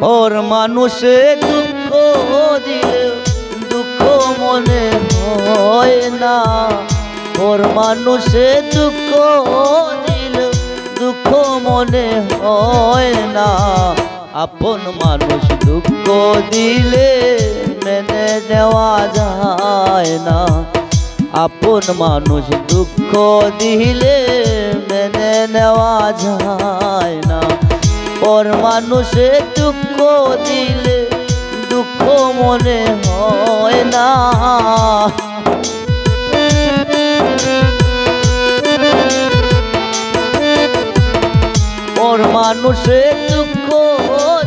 ওর মানুষে দুঃখ দিলে দুঃখ মনে হয় না। ওর মানুষে দুঃখ দিলে দুঃখ মনে হয় না। আপন মানুষ দুঃখ দিলে মেনে নেওয়া যায় না। আপন মানুষ দুঃখ দিলে মেনে নেওয়া যায় না। ওর মানুষে দুঃখ দিলে দুঃখ মনে হয় না। ওর মানুষে দুঃখ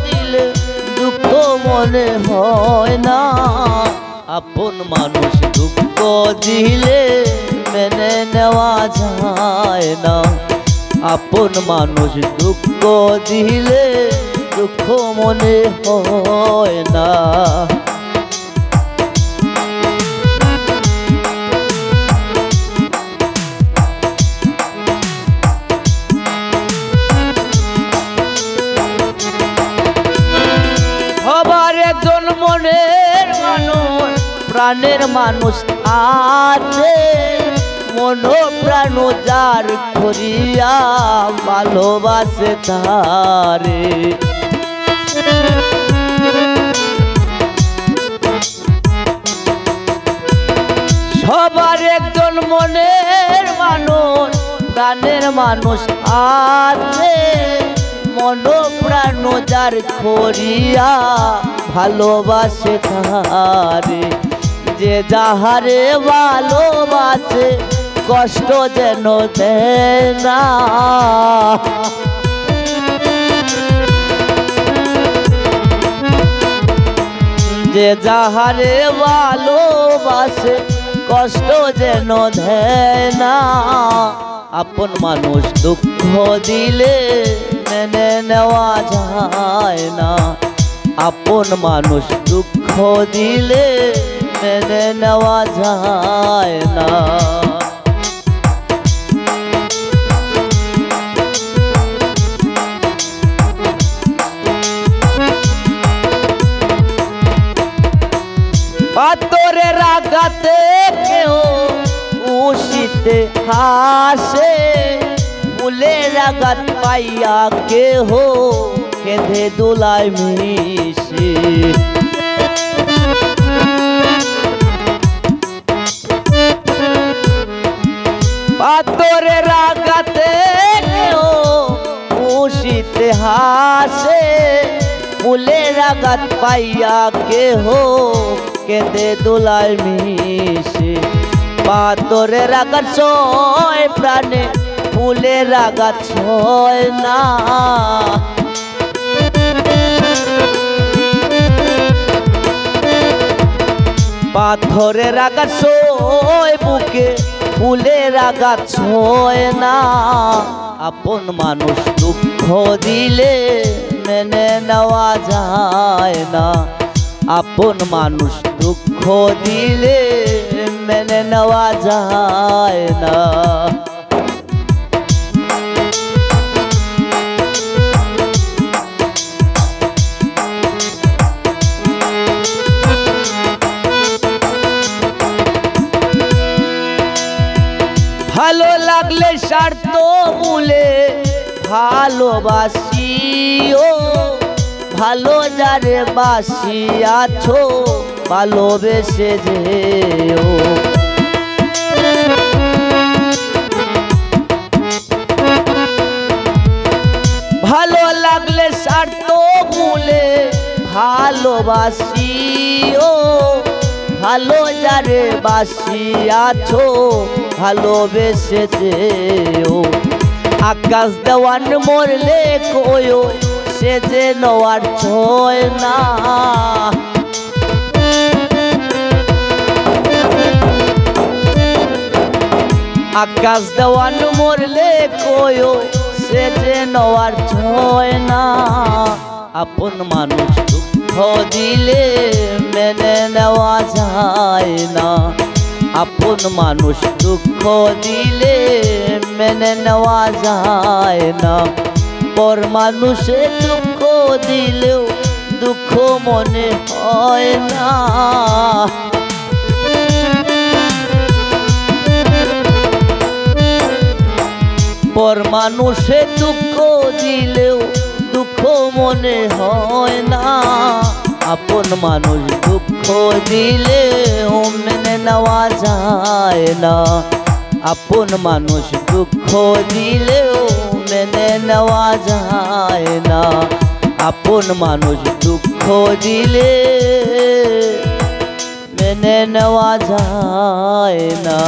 দিলে দুঃখ মনে হয় না। আপন মানুষ দুঃখ দিলে মেনে নেওয়া যায় না। আপন মানুষ দুঃখ দিলে দুঃখ মনে হয় না। সবার একজন মনের মানুষ প্রাণের মানুষ আছে। মন প্রাণ যার করিয়া ভালোবাসে তারে। সবার একজন মনের মানুষ প্রাণের মানুষ আছে। মন প্রাণ যার করিয়া ভালোবাসে তারে। যে যাহারে ভালোবাসে কষ্ট যেন দেয় না। যে যাহারে ভালোবাসে কষ্ট যেন দেয় না। আপন মানুষ দুঃখ দিলে মেনে নেওয়া যায় না। আপন মানুষ দুঃখ দিলে মেনে নেওয়া যায় না। পাথরের আঘাতে কেহ উশিতে হাসে। ফুলের আঘাত পাইয়া কেহ কেঁদে দোলায় মিশে। পাথরের আঘাতে কেহ উশিতে হাসে। ফুলের আঘাত পাইয়া কেহ কেঁদে দোলায় মিশে। পাথরের আঘাত সয় প্রাণে ফুলের আঘাত সয় না। পাথরের আঘাত সয় বুকে ফুলের আঘাত সয় না। আপন মানুষ দুঃখ দিলে মেনে নেওয়া যায় না। আপন মানুষ দুঃখ দিলে মেনে নেওয়া যায় না। ভালো লাগলে স্বার্থ মূলে ভালোবাসিও। ভালো যারে বাসিয়াছো ভালোবেসে যেও। ভালো লাগলে স্বার্থ মূলে ভালোবাসিও। ভালো যারে বাসিয়াছো ভালোবেসে যেও। আকাশ দেওয়ান মরলে কয়ো সে যে নওয়ার ছয় না। আকাশ দেওয়ান মরলে কয়ো সে যে নওয়ার ছয় না। আপন মানুষ দুঃখ দিলে মেনে নেওয়া যায় না। আপন মানুষ দুঃখ দিলে মেনে নেওয়া যায় না। পর মানুষে দুঃখ দিলেও দুঃখ মনে হয় না। পর মানুষে দুঃখ দিলেও দুঃখ মনে হয় না। আপন মানুষ দুঃখ দিলেও মেনে নেওয়া যায় না। আপন মানুষ দুঃখ দিলেও মেনে নেওয়া যায় না। আপন মানুষ দুঃখ দিলে মেনে নেওয়া যায় না।